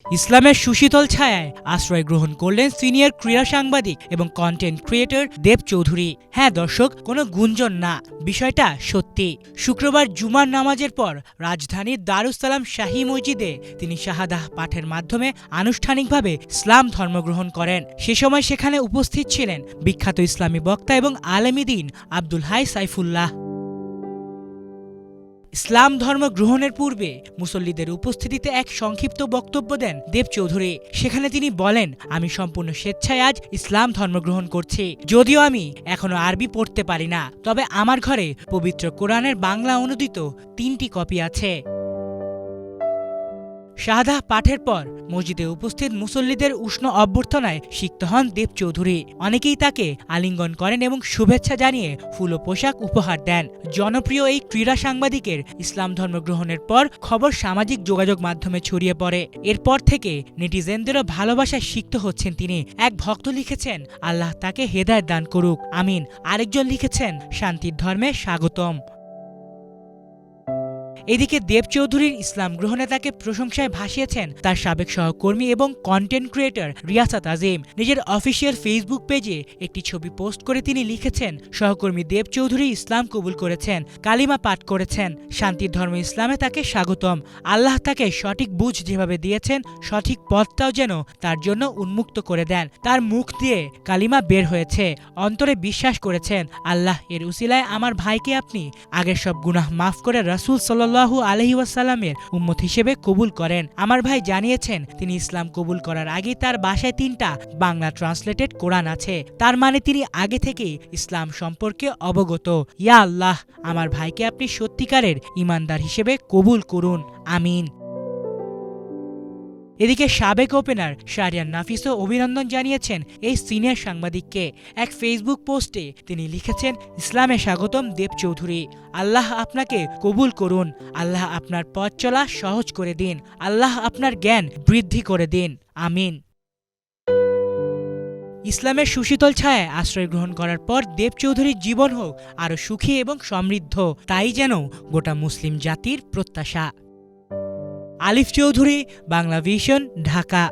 ইসলামের সুশীতল ছায়ায় আশ্রয় গ্রহণ করলেন সিনিয়র ক্রীড়া সাংবাদিক এবং কন্টেন্ট ক্রিয়েটর দেব চৌধুরী। হ্যাঁ দর্শক, কোনো গুঞ্জন না, বিষয়টা সত্যি। শুক্রবার জুমার নামাজের পর রাজধানীর দারুস সালাম শাহী মসজিদে তিনি শাহাদাহ পাঠের মাধ্যমে আনুষ্ঠানিকভাবে ইসলাম ধর্মগ্রহণ করেন। সে সময় সেখানে উপস্থিত ছিলেন বিখ্যাত ইসলামী বক্তা এবং আলেমী দ্বীন আব্দুল হাই সাইফুল্লাহ। ইসলাম ধর্ম গ্রহণের পূর্বে মুসল্লিদের উপস্থিতিতে এক সংক্ষিপ্ত বক্তব্য দেন দেব চৌধুরী। সেখানে তিনি বলেন, আমি সম্পূর্ণ স্বেচ্ছায় আজ ইসলাম ধর্ম গ্রহণ করছি। যদিও আমি এখনো আরবি পড়তে পারি না, তবে আমার ঘরে পবিত্র কোরআনের বাংলা অনুদিত 3টি কপি আছে। শাহাদাহ পাঠের পর মসজিদে উপস্থিত মুসল্লিদের উষ্ণ অভ্যর্থনায় সিক্ত হন দেব চৌধুরী। অনেকেই তাকে আলিঙ্গন করেন এবং শুভেচ্ছা জানিয়ে ফুল ও পোশাক উপহার দেন। জনপ্রিয় এই ক্রীড়া সাংবাদিকের ইসলাম ধর্ম গ্রহণের পর খবর সামাজিক যোগাযোগ মাধ্যমে ছড়িয়ে পড়ে। এরপর থেকে নেটিজেনদেরও ভালোবাসায় সিক্ত হচ্ছেন তিনি। এক ভক্ত লিখেছেন, আল্লাহ তাকে হেদায়েত দান করুক, আমিন। আরেকজন লিখেছেন, শান্তির ধর্মে স্বাগতম। এদিকে দেব চৌধুরীর ইসলাম গ্রহণে তাকে প্রশংসায় ভাসিয়েছেন তার সাবেক সহকর্মী এবং কন্টেন্ট ক্রিয়েটর রিয়াসাত আজিম। নিজের অফিসিয়াল ফেসবুক পেজে একটি ছবি পোস্ট করে তিনি লিখেছেন, সহকর্মী দেব চৌধুরী ইসলাম কবুল করেছেন, কালিমা পাঠ করেছেন, শান্তির ধর্ম ইসলামে তাকে স্বাগতম। আল্লাহ তাকে সঠিক বুঝ যেভাবে দিয়েছেন, সঠিক পথটাও যেন তার জন্য উন্মুক্ত করে দেন। তার মুখ দিয়ে কালিমা বের হয়েছে, অন্তরে বিশ্বাস করেছেন, আল্লাহ এর উসিলায় আমার ভাইকে আপনি আগের সব গুনাহ মাফ করে রাসূল সাল্লাল্লাহু আলাইহি ওয়াসাল্লামের উম্মত হিসেবে কবুল করেন। আমার ভাই জানিয়েছেন, তিনি ইসলাম কবুল করার আগেই তার বাসায় 3টা বাংলা ট্রান্সলেটেড কোরআন আছে। তার মানে তিনি আগে থেকেই ইসলাম সম্পর্কে অবগত। ইয়া আল্লাহ, আমার ভাইকে আপনি সত্যিকারের ঈমানদার হিসেবে কবুল করুন, আমিন। এদিকে সাবেক ওপেনার শাহরিয়ার নাফিসও অভিনন্দন জানিয়েছেন এই সিনিয়র সাংবাদিককে। এক ফেসবুক পোস্টে তিনি লিখেছেন, ইসলামে স্বাগতম দেব চৌধুরী, আল্লাহ আপনাকে কবুল করুন, আল্লাহ আপনার পথ চলা সহজ করে দিন, আল্লাহ আপনার জ্ঞান বৃদ্ধি করে দিন, আমিন। ইসলামের সুশীতল ছায়ায় আশ্রয় গ্রহণ করার পর দেব চৌধুরীর জীবন হোক আরও সুখী এবং সমৃদ্ধ, তাই যেন গোটা মুসলিম জাতির প্রত্যাশা। আলিফ চৌধুরী, বাংলা ভিশন, ঢাকা।